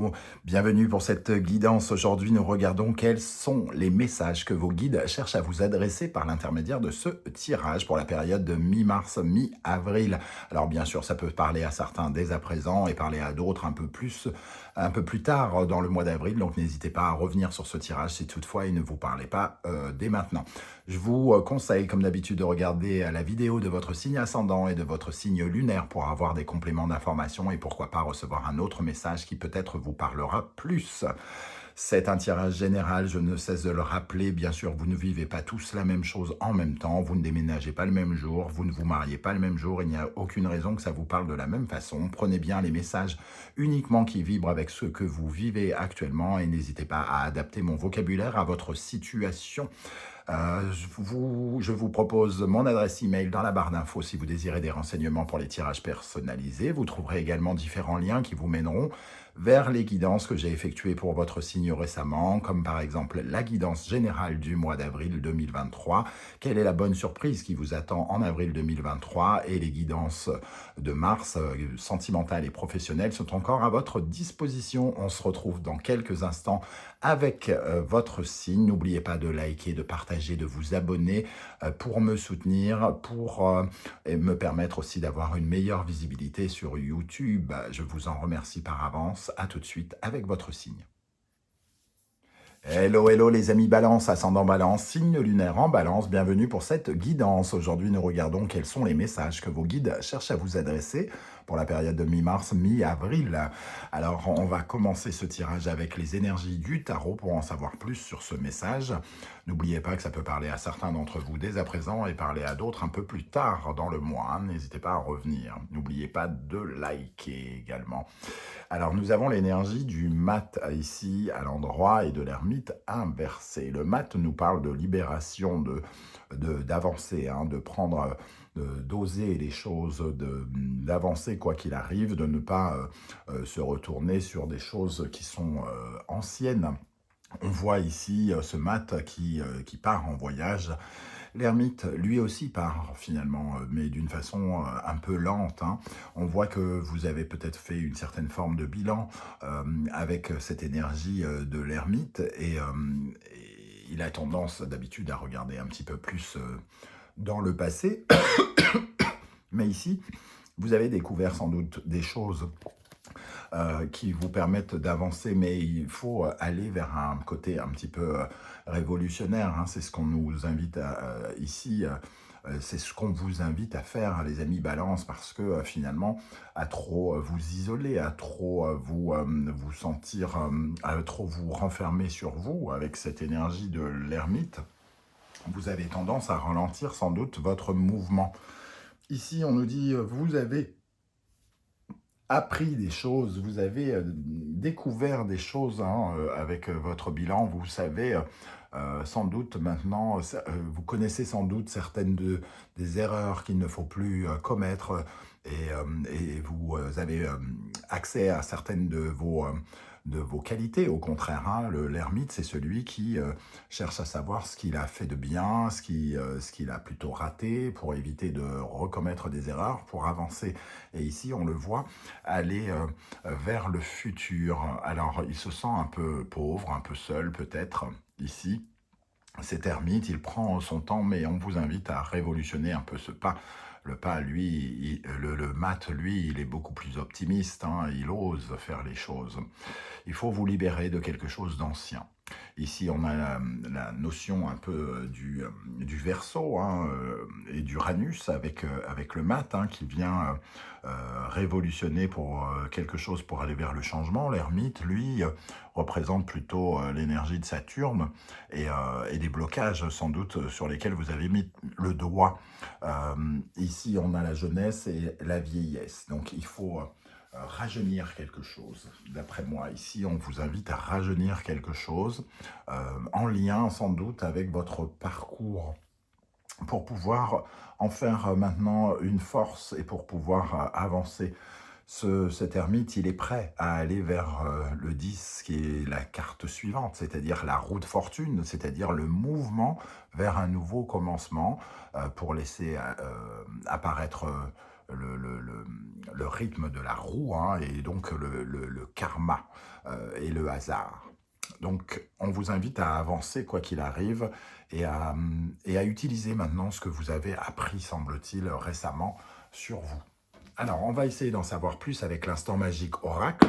hello, bienvenue pour cette guidance. Aujourd'hui, nous regardons quels sont les messages que vos guides cherchent à vous adresser par l'intermédiaire de ce tirage pour la période de mi-mars, mi-avril. Alors bien sûr, ça peut parler à certains dès à présent et parler à d'autres un peu plus tard dans le mois d'avril. Donc n'hésitez pas à revenir sur ce tirage si toutefois il ne vous parlait pas dès maintenant. Je vous conseille, comme d'habitude, de regarder la vidéo de votre signe ascendant et de votre signe lunaire pour avoir des compléments d'information et pourquoi pas recevoir un autre message qui peut-être vous parlera plus. C'est un tirage général, je ne cesse de le rappeler. Bien sûr, vous ne vivez pas tous la même chose en même temps, vous ne déménagez pas le même jour, vous ne vous mariez pas le même jour, il n'y a aucune raison que ça vous parle de la même façon. Prenez bien les messages uniquement qui vibrent avec ce que vous vivez actuellement et n'hésitez pas à adapter mon vocabulaire à votre situation. Je vous propose mon adresse email dans la barre d'infos si vous désirez des renseignements pour les tirages personnalisés. Vous trouverez également différents liens qui vous mèneront vers les guidances que j'ai effectuées pour votre signe récemment, comme par exemple la guidance générale du mois d'avril 2023. Quelle est la bonne surprise qui vous attend en avril 2023? Et les guidances de mars, sentimentales et professionnelles, sont encore à votre disposition. On se retrouve dans quelques instants avec votre signe. N'oubliez pas de liker, de partager, de vous abonner pour me soutenir, pour me permettre aussi d'avoir une meilleure visibilité sur YouTube. Je vous en remercie par avance. À tout de suite avec votre signe. Hello, hello les amis Balance, ascendant Balance, signe lunaire en Balance, bienvenue pour cette guidance. Aujourd'hui, nous regardons quels sont les messages que vos guides cherchent à vous adresser pour la période de mi-mars, mi-avril. Alors, on va commencer ce tirage avec les énergies du tarot pour en savoir plus sur ce message. N'oubliez pas que ça peut parler à certains d'entre vous dès à présent et parler à d'autres un peu plus tard dans le mois. N'hésitez pas à revenir. N'oubliez pas de liker également. Alors, nous avons l'énergie du mat ici à l'endroit et de l'ermite inversé. Le mat nous parle de libération, d'avancer, de prendre, d'oser les choses, d'avancer quoi qu'il arrive, de ne pas se retourner sur des choses qui sont anciennes. On voit ici ce mat qui part en voyage. L'ermite, lui aussi, part finalement, mais d'une façon un peu lente. On voit que vous avez peut-être fait une certaine forme de bilan avec cette énergie de l'ermite et il a tendance d'habitude à regarder un petit peu plus dans le passé. Mais ici, vous avez découvert sans doute des choses qui vous permettent d'avancer, mais il faut aller vers un côté un petit peu révolutionnaire. C'est ce qu'on nous invite ici, c'est ce qu'on vous invite à faire, les amis Balance, parce que finalement, à trop vous isoler, à trop vous sentir, à trop vous renfermer sur vous avec cette énergie de l'ermite, vous avez tendance à ralentir sans doute votre mouvement. Ici, on nous dit, vous avez appris des choses, vous avez découvert des choses avec votre bilan, vous savez sans doute maintenant, vous connaissez sans doute certaines des erreurs qu'il ne faut plus commettre et vous avez accès à certaines de vos qualités. Au contraire, l'ermite, c'est celui qui cherche à savoir ce qu'il a fait de bien, ce qu'il a plutôt raté, pour éviter de recommettre des erreurs, pour avancer. Et ici, on le voit aller vers le futur. Alors, il se sent un peu pauvre, un peu seul peut-être, ici. Cet ermite, il prend son temps, mais on vous invite à révolutionner un peu ce pas. Le pas, lui, le mat, lui, il est beaucoup plus optimiste, il ose faire les choses. Il faut vous libérer de quelque chose d'ancien. Ici, on a la notion un peu du Verseau et d'Uranus avec le mat qui vient révolutionner pour quelque chose pour aller vers le changement. L'ermite, lui, représente plutôt l'énergie de Saturne et des blocages sans doute sur lesquels vous avez mis le doigt. Ici, on a la jeunesse et la vieillesse. Donc, il faut rajeunir quelque chose. D'après moi, ici, on vous invite à rajeunir quelque chose en lien sans doute avec votre parcours pour pouvoir en faire maintenant une force et pour pouvoir avancer. Cet ermite, il est prêt à aller vers le 10, qui est la carte suivante, c'est-à-dire la roue de fortune, c'est-à-dire le mouvement vers un nouveau commencement pour laisser apparaître le rythme de la roue, hein, et donc le karma et le hasard. Donc, on vous invite à avancer quoi qu'il arrive et à utiliser maintenant ce que vous avez appris, semble-t-il, récemment sur vous. Alors, on va essayer d'en savoir plus avec l'instant magique oracle.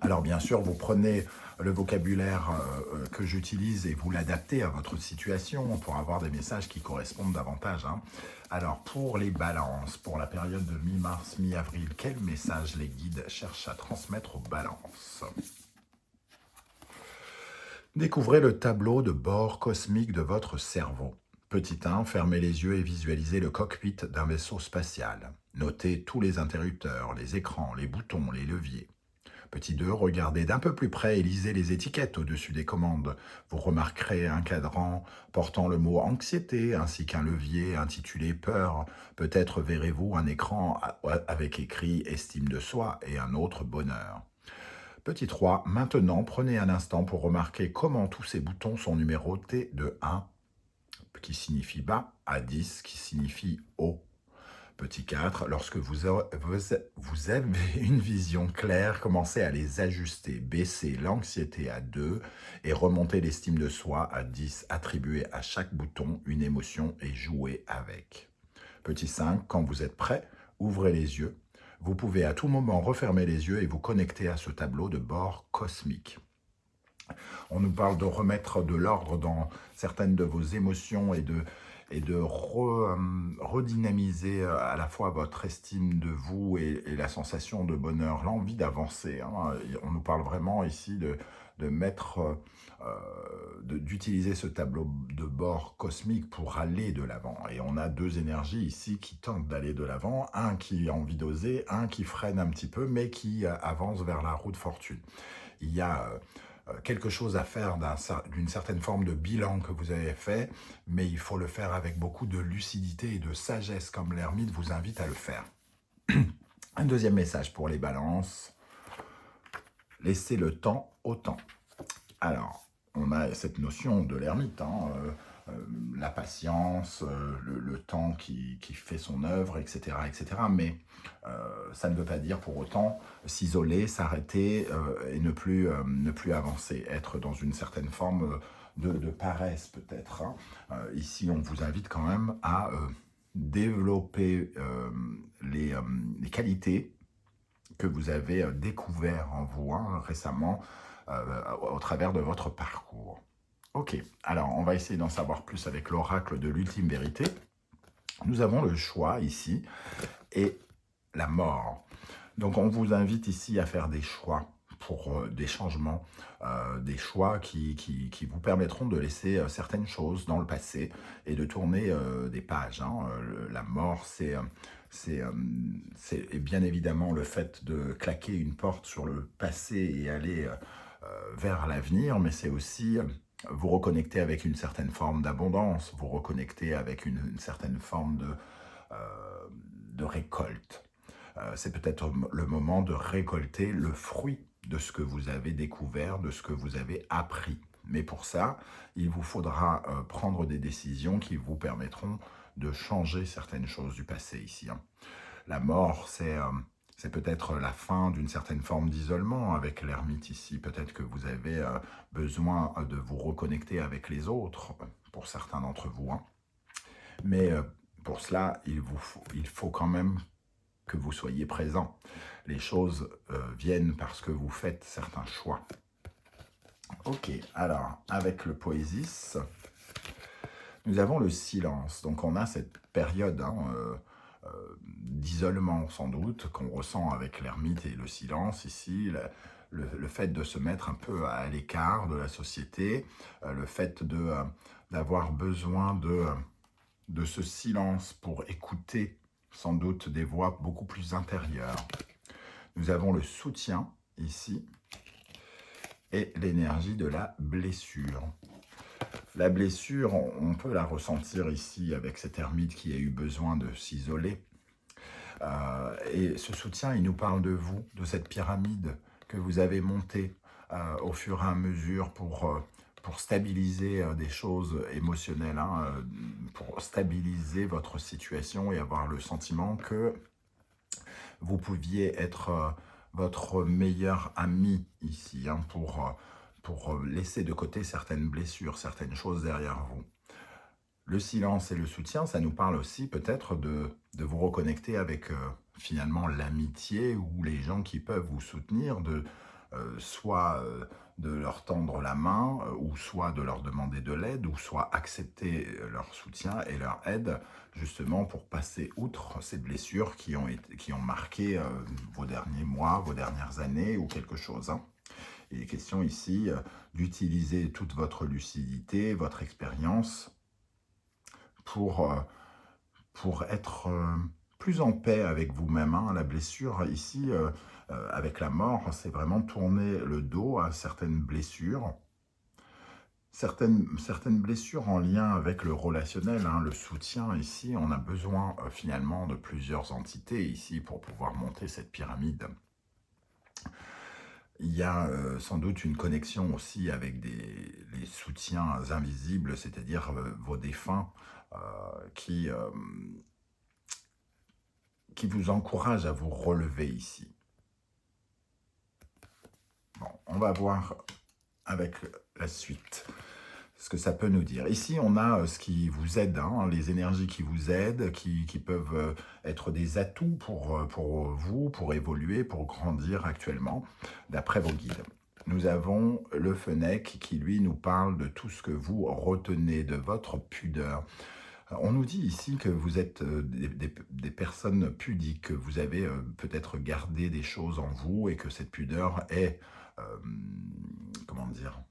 Alors, bien sûr, vous prenez le vocabulaire que j'utilise et vous l'adaptez à votre situation pour avoir des messages qui correspondent davantage, hein. Alors, pour les balances, pour la période de mi-mars, mi-avril, quel message les guides cherchent à transmettre aux balances? Découvrez le tableau de bord cosmique de votre cerveau. Petit 1, fermez les yeux et visualisez le cockpit d'un vaisseau spatial. Notez tous les interrupteurs, les écrans, les boutons, les leviers. Petit 2, regardez d'un peu plus près et lisez les étiquettes au-dessus des commandes. Vous remarquerez un cadran portant le mot anxiété ainsi qu'un levier intitulé peur. Peut-être verrez-vous un écran avec écrit estime de soi et un autre bonheur. Petit 3, maintenant prenez un instant pour remarquer comment tous ces boutons sont numérotés de 1 qui signifie bas à 10 qui signifie haut. Petit 4, lorsque vous avez une vision claire, commencez à les ajuster, baissez l'anxiété à 2 et remontez l'estime de soi à 10. Attribuez à chaque bouton une émotion et jouez avec. Petit 5, quand vous êtes prêt, ouvrez les yeux. Vous pouvez à tout moment refermer les yeux et vous connecter à ce tableau de bord cosmique. On nous parle de remettre de l'ordre dans certaines de vos émotions et de redynamiser à la fois votre estime de vous et la sensation de bonheur, l'envie d'avancer, hein. On nous parle vraiment ici de mettre, d'utiliser ce tableau de bord cosmique pour aller de l'avant. Et on a deux énergies ici qui tentent d'aller de l'avant, un qui a envie d'oser, un qui freine un petit peu, mais qui avance vers la roue de fortune. Il y a quelque chose à faire d'une certaine forme de bilan que vous avez fait, mais il faut le faire avec beaucoup de lucidité et de sagesse, comme l'ermite vous invite à le faire. Un deuxième message pour les balances, laissez le temps au temps. Alors, on a cette notion de l'ermite, hein, la patience, le temps qui fait son œuvre, etc. etc. Mais ça ne veut pas dire pour autant s'isoler, s'arrêter et ne plus avancer, être dans une certaine forme de paresse peut-être, hein. Ici, on vous invite quand même à développer les qualités que vous avez découvertes en vous, hein, récemment au travers de votre parcours. Ok, alors on va essayer d'en savoir plus avec l'oracle de l'ultime vérité. Nous avons le choix ici et la mort. Donc on vous invite ici à faire des choix pour des changements, des choix qui vous permettront de laisser certaines choses dans le passé et de tourner des pages, hein. La mort, c'est bien évidemment le fait de claquer une porte sur le passé et aller vers l'avenir, mais c'est aussi vous reconnecter avec une certaine forme d'abondance, vous reconnecter avec une certaine forme de récolte. C'est peut-être le moment de récolter le fruit de ce que vous avez découvert, de ce que vous avez appris. Mais pour ça, il vous faudra prendre des décisions qui vous permettront de changer certaines choses du passé ici, hein. La mort, c'est peut-être la fin d'une certaine forme d'isolement avec l'ermite ici. Peut-être que vous avez besoin de vous reconnecter avec les autres, pour certains d'entre vous, hein. Mais pour cela, il faut quand même que vous soyez présent. Les choses viennent parce que vous faites certains choix. Ok, alors, avec le Poésis, nous avons le silence. Donc, on a cette période, hein, d'isolement, sans doute, qu'on ressent avec l'ermite et le silence ici, le fait de se mettre un peu à l'écart de la société, le fait d'avoir besoin de ce silence pour écouter sans doute des voix beaucoup plus intérieures. Nous avons le soutien ici et l'énergie de la blessure. La blessure, on peut la ressentir ici avec cet ermite qui a eu besoin de s'isoler. Et ce soutien, il nous parle de vous, de cette pyramide que vous avez montée au fur et à mesure pour stabiliser des choses émotionnelles, hein, pour stabiliser votre situation et avoir le sentiment que vous pouviez être votre meilleur ami ici, hein, pour laisser de côté certaines blessures, certaines choses derrière vous. Le silence et le soutien, ça nous parle aussi peut-être de vous reconnecter avec finalement l'amitié ou les gens qui peuvent vous soutenir, soit de leur tendre la main, ou soit de leur demander de l'aide, ou soit accepter leur soutien et leur aide, justement pour passer outre ces blessures qui ont marqué vos derniers mois, vos dernières années ou quelque chose, hein. Il est question ici d'utiliser toute votre lucidité, votre expérience, pour, euh, pour être plus en paix avec vous-même, hein. La blessure ici, avec la mort, c'est vraiment tourner le dos à certaines blessures. Certaines blessures en lien avec le relationnel, hein, le soutien ici, on a besoin finalement de plusieurs entités ici pour pouvoir monter cette pyramide. Il y a sans doute une connexion aussi avec les soutiens invisibles, c'est-à-dire vos défunts, euh, qui, euh, qui vous encouragent à vous relever ici. Bon, on va voir avec la suite ce que ça peut nous dire. Ici, on a ce qui vous aide, hein, les énergies qui vous aident, qui peuvent être des atouts pour vous, pour évoluer, pour grandir actuellement, d'après vos guides. Nous avons le Fennec qui, lui, nous parle de tout ce que vous retenez, de votre pudeur. On nous dit ici que vous êtes des personnes pudiques, que vous avez peut-être gardé des choses en vous et que cette pudeur est, comment dire,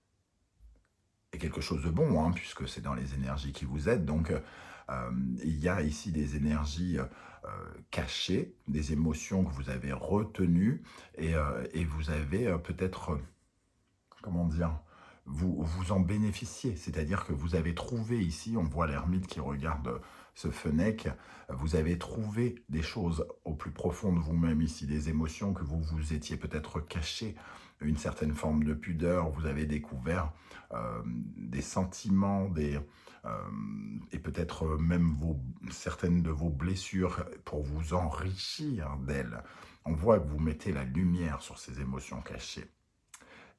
est quelque chose de bon, hein, puisque c'est dans les énergies qui vous aident. Donc, il y a ici des énergies cachées, des émotions que vous avez retenues et vous avez peut-être, comment dire, vous en bénéficiez. C'est-à-dire que vous avez trouvé ici, on voit l'ermite qui regarde ce Fennec, vous avez trouvé des choses au plus profond de vous-même ici, des émotions que vous vous étiez peut-être cachées, une certaine forme de pudeur, vous avez découvert des sentiments, et peut-être même certaines de vos blessures pour vous enrichir d'elles. On voit que vous mettez la lumière sur ces émotions cachées.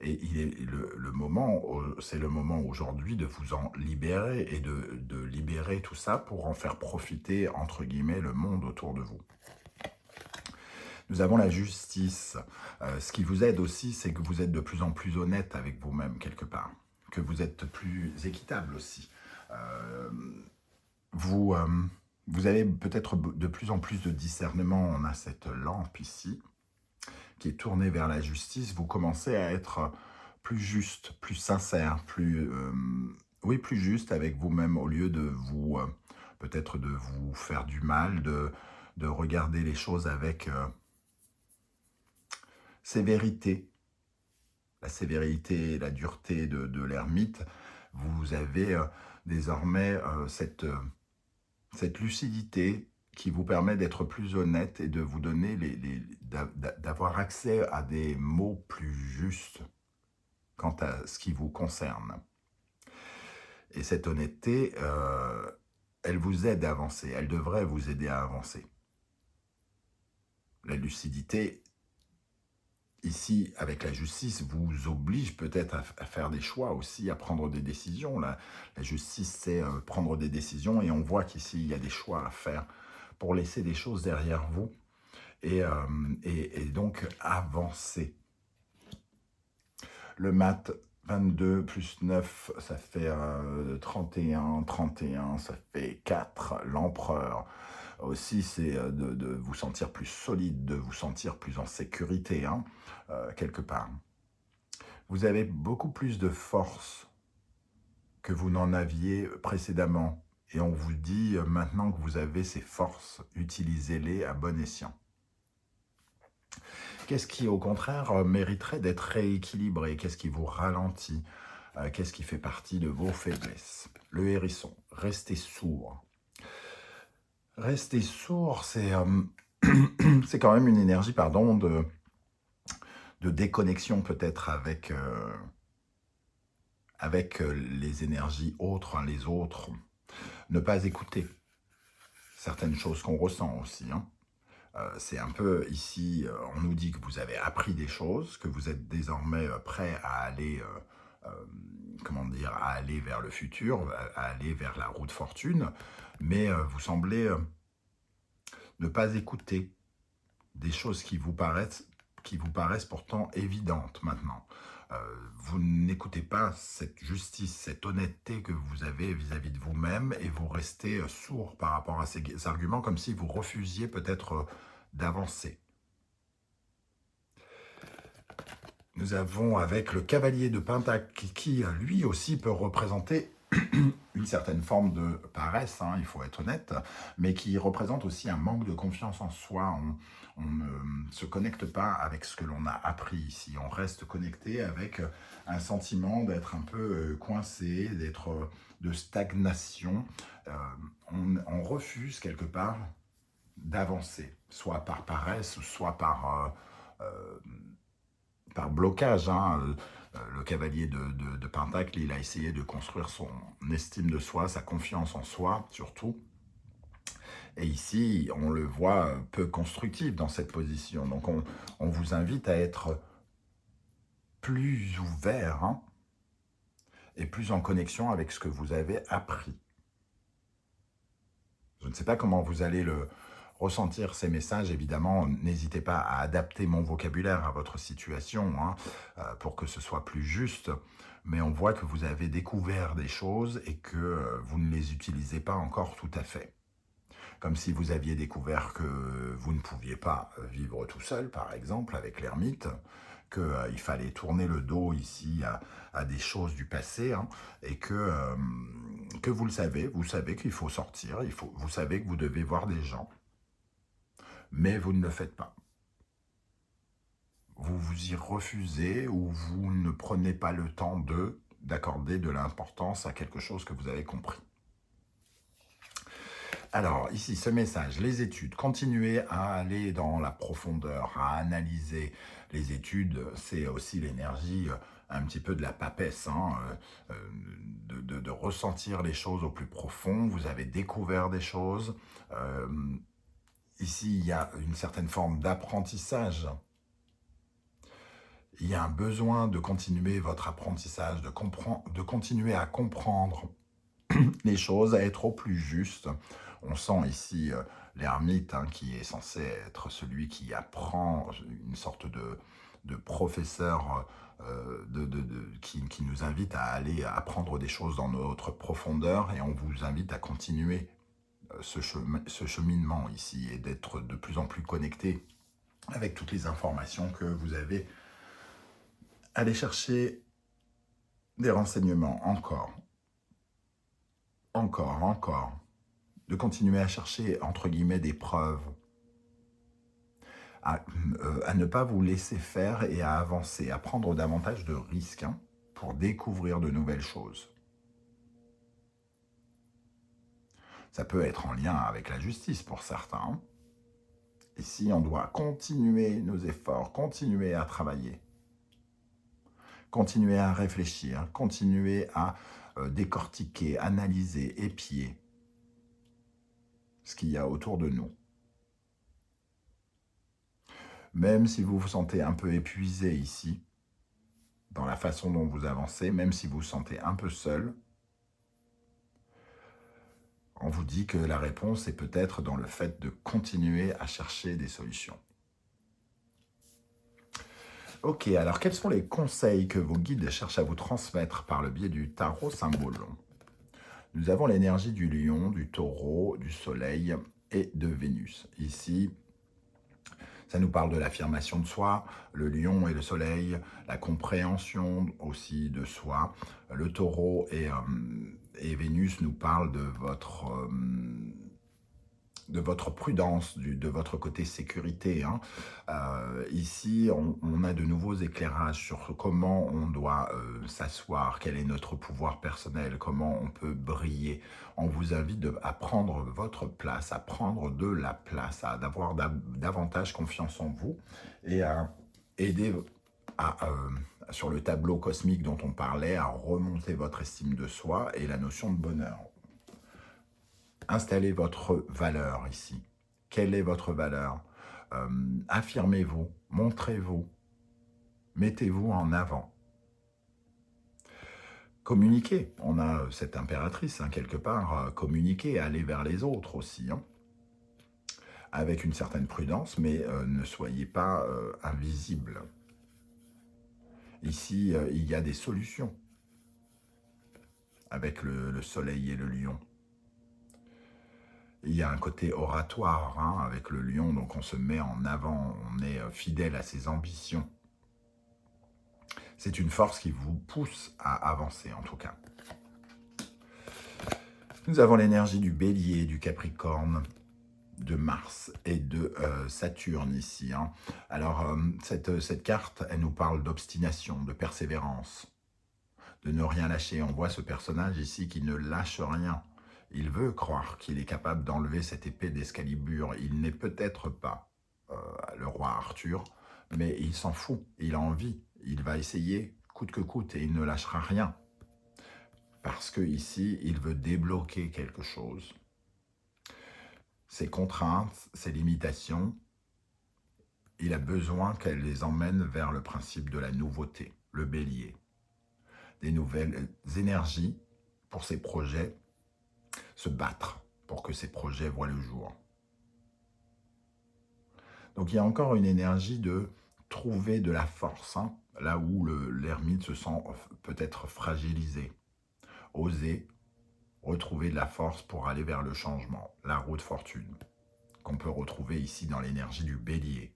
Et il est le moment, c'est le moment aujourd'hui de vous en libérer et de libérer tout ça pour en faire profiter, entre guillemets, le monde autour de vous. Nous avons la justice. Ce qui vous aide aussi, c'est que vous êtes de plus en plus honnête avec vous-même, quelque part. Que vous êtes plus équitable aussi. Vous avez peut-être de plus en plus de discernement. On a cette lampe ici, qui est tournée vers la justice. Vous commencez à être plus juste, plus sincère, oui, plus juste avec vous-même, au lieu de vous, peut-être de vous faire du mal, de regarder les choses avec sévérité. La sévérité, la dureté de l'ermite. Vous avez désormais cette lucidité qui vous permet d'être plus honnête et de vous donner d'avoir accès à des mots plus justes quant à ce qui vous concerne. Et cette honnêteté, elle vous aide à avancer, elle devrait vous aider à avancer. La lucidité, ici, avec la justice, vous oblige peut-être à faire des choix aussi, à prendre des décisions. La justice, c'est prendre des décisions et on voit qu'ici, il y a des choix à faire pour laisser des choses derrière vous et donc avancer. Le mat 22 plus 9, ça fait 31, 31, ça fait 4, l'empereur. Aussi, c'est de vous sentir plus solide, de vous sentir plus en sécurité, hein, quelque part. Vous avez beaucoup plus de force que vous n'en aviez précédemment. Et on vous dit maintenant que vous avez ces forces, utilisez-les à bon escient. Qu'est-ce qui, au contraire, mériterait d'être rééquilibré? Qu'est-ce qui vous ralentit? Qu'est-ce qui fait partie de vos faiblesses? Le hérisson, restez sourd. Rester sourd, c'est c'est quand même une énergie, pardon, de déconnexion peut-être avec les énergies autres, hein, les autres. Ne pas écouter certaines choses qu'on ressent aussi, hein. C'est un peu ici, on nous dit que vous avez appris des choses, que vous êtes désormais prêt à aller, comment dire, à aller vers le futur, à aller vers la roue de fortune, mais vous semblez ne pas écouter des choses qui vous paraissent pourtant évidentes maintenant. Vous n'écoutez pas cette justice, cette honnêteté que vous avez vis-à-vis de vous-même et vous restez sourd par rapport à ces arguments, comme si vous refusiez peut-être d'avancer. Nous avons avec le cavalier de Pentacle qui, lui aussi, peut représenter une certaine forme de paresse, hein, il faut être honnête, mais qui représente aussi un manque de confiance en soi. On ne se connecte pas avec ce que l'on a appris ici. On reste connecté avec un sentiment d'être un peu coincé, d'être de stagnation. Euh, on refuse quelque part d'avancer, soit par paresse, soit par blocage. Hein. Le cavalier de Pentacle, il a essayé de construire son estime de soi, sa confiance en soi, surtout. Et ici, on le voit peu constructif dans cette position. Donc, on vous invite à être plus ouvert, hein, et plus en connexion avec ce que vous avez appris. Je ne sais pas comment vous allez ressentir ces messages. Évidemment, n'hésitez pas à adapter mon vocabulaire à votre situation, hein, pour que ce soit plus juste. Mais on voit que vous avez découvert des choses et que vous ne les utilisez pas encore tout à fait. Comme si vous aviez découvert que vous ne pouviez pas vivre tout seul, par exemple, avec l'ermite, qu'il fallait tourner le dos ici à des choses du passé, hein, et que vous le savez, vous savez qu'il faut sortir, vous savez que vous devez voir des gens, mais vous ne le faites pas. Vous vous y refusez ou vous ne prenez pas le temps d'accorder de l'importance à quelque chose que vous avez compris. Alors, ici, ce message, les études, continuez à aller dans la profondeur, à analyser les études, c'est aussi l'énergie un petit peu de la papesse, hein, de ressentir les choses au plus profond. Vous avez découvert des choses. Ici, il y a une certaine forme d'apprentissage. Il y a un besoin de continuer votre apprentissage, de continuer à comprendre les choses, à être au plus juste. On sent ici l'ermite, hein, qui est censé être celui qui apprend, une sorte de professeur qui nous invite à aller apprendre des choses dans notre profondeur, et on vous invite à continuer ce cheminement ici et d'être de plus en plus connecté avec toutes les informations que vous avez. Allez chercher des renseignements encore, de continuer à chercher, entre guillemets, des preuves, à ne pas vous laisser faire et à avancer, à prendre davantage de risques, hein, pour découvrir de nouvelles choses. Ça peut être en lien avec la justice pour certains. Ici, on doit continuer nos efforts, continuer à travailler, continuer à réfléchir, continuer à décortiquer, analyser, épier ce qu'il y a autour de nous. Même si vous vous sentez un peu épuisé ici, dans la façon dont vous avancez, même si vous vous sentez un peu seul, on vous dit que la réponse est peut-être dans le fait de continuer à chercher des solutions. Ok, alors quels sont les conseils que vos guides cherchent à vous transmettre par le biais du tarot symbole? Nous avons l'énergie du lion, du taureau, du soleil et de Vénus. Ici, ça nous parle de l'affirmation de soi, le lion et le soleil, la compréhension aussi de soi. Le taureau et Vénus nous parlent de votre prudence, de votre côté sécurité, hein. Ici, on a de nouveaux éclairages sur comment on doit s'asseoir, quel est notre pouvoir personnel, comment on peut briller. On vous invite à prendre votre place, à prendre de la place, à avoir davantage confiance en vous et à aider sur le tableau cosmique dont on parlait, à remonter votre estime de soi et la notion de bonheur. Installez votre valeur ici. Quelle est votre valeur? Affirmez-vous, montrez-vous, mettez-vous en avant. Communiquez, on a cette impératrice, hein, quelque part, communiquer, aller vers les autres aussi, hein, avec une certaine prudence, mais ne soyez pas invisible. Ici, il y a des solutions avec le soleil et le lion. Il y a un côté oratoire hein, avec le lion, donc on se met en avant, on est fidèle à ses ambitions. C'est une force qui vous pousse à avancer en tout cas. Nous avons l'énergie du bélier, du capricorne, de Mars et de Saturne ici. Hein. Alors, cette carte, elle nous parle d'obstination, de persévérance, de ne rien lâcher. On voit ce personnage ici qui ne lâche rien. Il veut croire qu'il est capable d'enlever cette épée d'Excalibur. Il n'est peut-être pas le roi Arthur, mais il s'en fout, il a envie. Il va essayer coûte que coûte et il ne lâchera rien. Parce que ici, il veut débloquer quelque chose. Ses contraintes, ses limitations, il a besoin qu'elle les emmène vers le principe de la nouveauté, le bélier. Des nouvelles énergies pour ses projets, se battre pour que ses projets voient le jour. Donc il y a encore une énergie de trouver de la force, hein, là où l'ermite se sent peut-être fragilisé. Oser retrouver de la force pour aller vers le changement, la roue de fortune, qu'on peut retrouver ici dans l'énergie du bélier,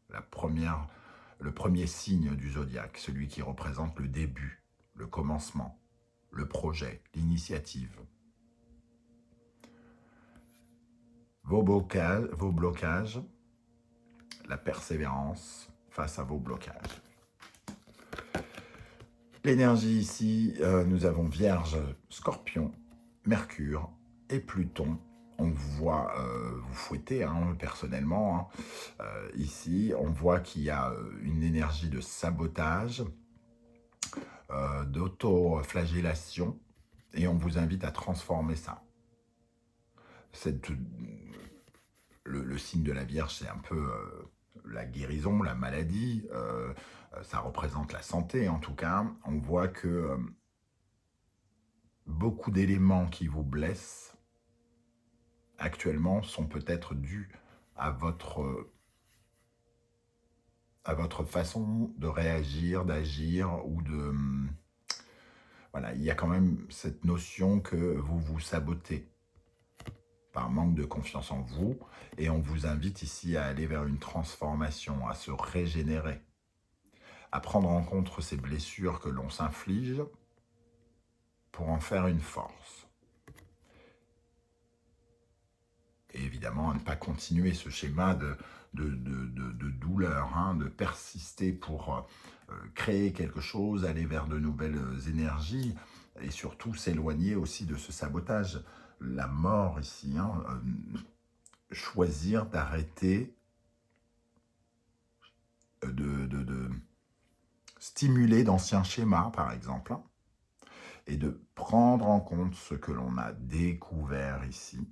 le premier signe du zodiaque, celui qui représente le début, le commencement, le projet, l'initiative. Vos blocages, la persévérance face à vos blocages. L'énergie ici, nous avons Vierge, Scorpion, Mercure et Pluton. On vous voit vous fouetter hein, personnellement. Hein. Ici, on voit qu'il y a une énergie de sabotage, d'auto-flagellation, et on vous invite à transformer ça. Le signe de la Vierge, c'est un peu la guérison, la maladie, ça représente la santé en tout cas. On voit que beaucoup d'éléments qui vous blessent actuellement sont peut-être dus à votre façon de réagir, d'agir ou de... Voilà, il y a quand même cette notion que vous vous sabotez par manque de confiance en vous et on vous invite ici à aller vers une transformation, à se régénérer, à prendre en compte ces blessures que l'on s'inflige pour en faire une force. Et évidemment, à ne pas continuer ce schéma de douleur, hein, de persister pour créer quelque chose, aller vers de nouvelles énergies et surtout s'éloigner aussi de ce sabotage. La mort ici, hein, choisir d'arrêter de stimuler d'anciens schémas, par exemple, hein, et de prendre en compte ce que l'on a découvert ici,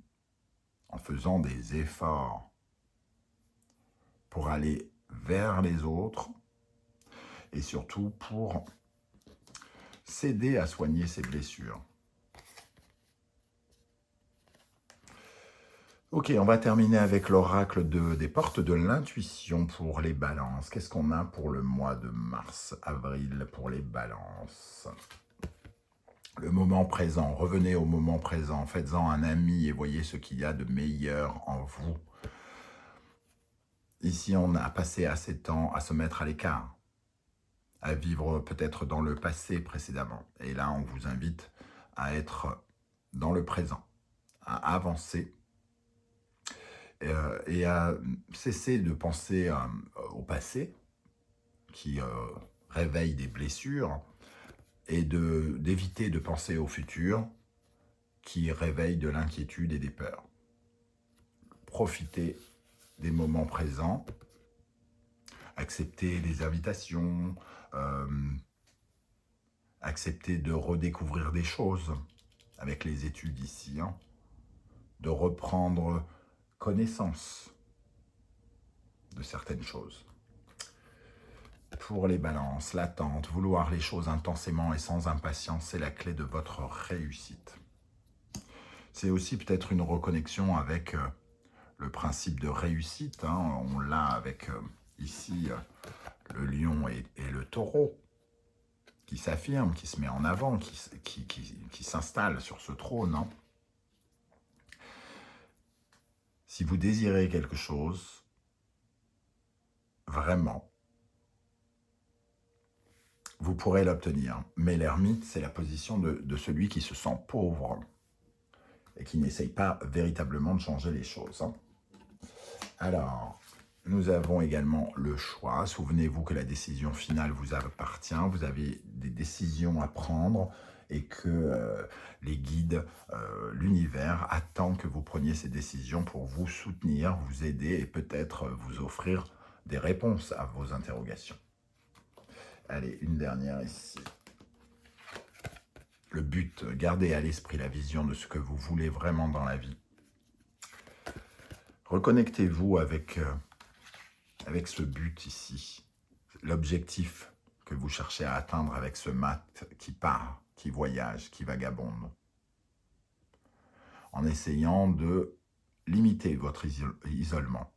en faisant des efforts pour aller vers les autres et surtout pour s'aider à soigner ses blessures. Ok, on va terminer avec l'oracle des portes de l'intuition pour les balances. Qu'est-ce qu'on a pour le mois de mars, avril pour les balances? Le moment présent, revenez au moment présent, faites-en un ami et voyez ce qu'il y a de meilleur en vous. Ici, on a passé assez de temps à se mettre à l'écart, à vivre peut-être dans le passé précédemment. Et là, on vous invite à être dans le présent, à avancer et à cesser de penser au passé qui réveille des blessures et d'éviter de penser au futur qui réveille de l'inquiétude et des peurs. Profitez des moments présents, acceptez les invitations, acceptez de redécouvrir des choses avec les études ici, hein, de reprendre connaissance de certaines choses. Pour les balances, l'attente, vouloir les choses intensément et sans impatience, c'est la clé de votre réussite. C'est aussi peut-être une reconnexion avec le principe de réussite. Hein. On l'a avec ici le lion et le taureau qui s'affirme, qui se met en avant, qui s'installe sur ce trône. Hein. Si vous désirez quelque chose, vraiment, vous pourrez l'obtenir. Mais l'ermite, c'est la position de celui qui se sent pauvre et qui n'essaye pas véritablement de changer les choses. Hein. Alors, nous avons également le choix. Souvenez-vous que la décision finale vous appartient. Vous avez des décisions à prendre et que les guides, l'univers attend que vous preniez ces décisions pour vous soutenir, vous aider et peut-être vous offrir des réponses à vos interrogations. Allez, une dernière ici. Le but, gardez à l'esprit la vision de ce que vous voulez vraiment dans la vie. Reconnectez-vous avec ce but ici, l'objectif que vous cherchez à atteindre avec ce mat qui part, qui voyage, qui vagabonde, en essayant de limiter votre isolement.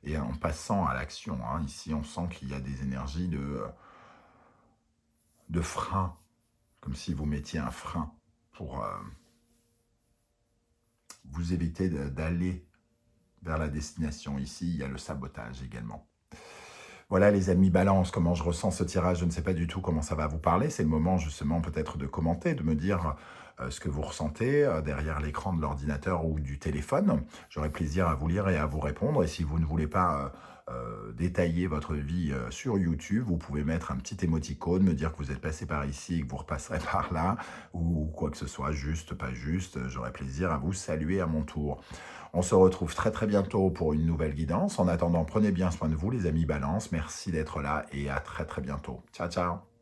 Et en passant à l'action, hein, ici on sent qu'il y a des énergies de frein, comme si vous mettiez un frein pour vous éviter d'aller vers la destination. Ici, il y a le sabotage également. Voilà les amis Balance, comment je ressens ce tirage, je ne sais pas du tout comment ça va vous parler. C'est le moment justement peut-être de commenter, de me dire ce que vous ressentez derrière l'écran de l'ordinateur ou du téléphone. J'aurai plaisir à vous lire et à vous répondre. Et si vous ne voulez pas détailler votre vie sur YouTube, vous pouvez mettre un petit émoticône, me dire que vous êtes passé par ici et que vous repasserez par là, ou quoi que ce soit, juste, pas juste. J'aurai plaisir à vous saluer à mon tour. On se retrouve très très bientôt pour une nouvelle guidance. En attendant, prenez bien soin de vous les amis Balance. Merci d'être là et à très très bientôt. Ciao, ciao.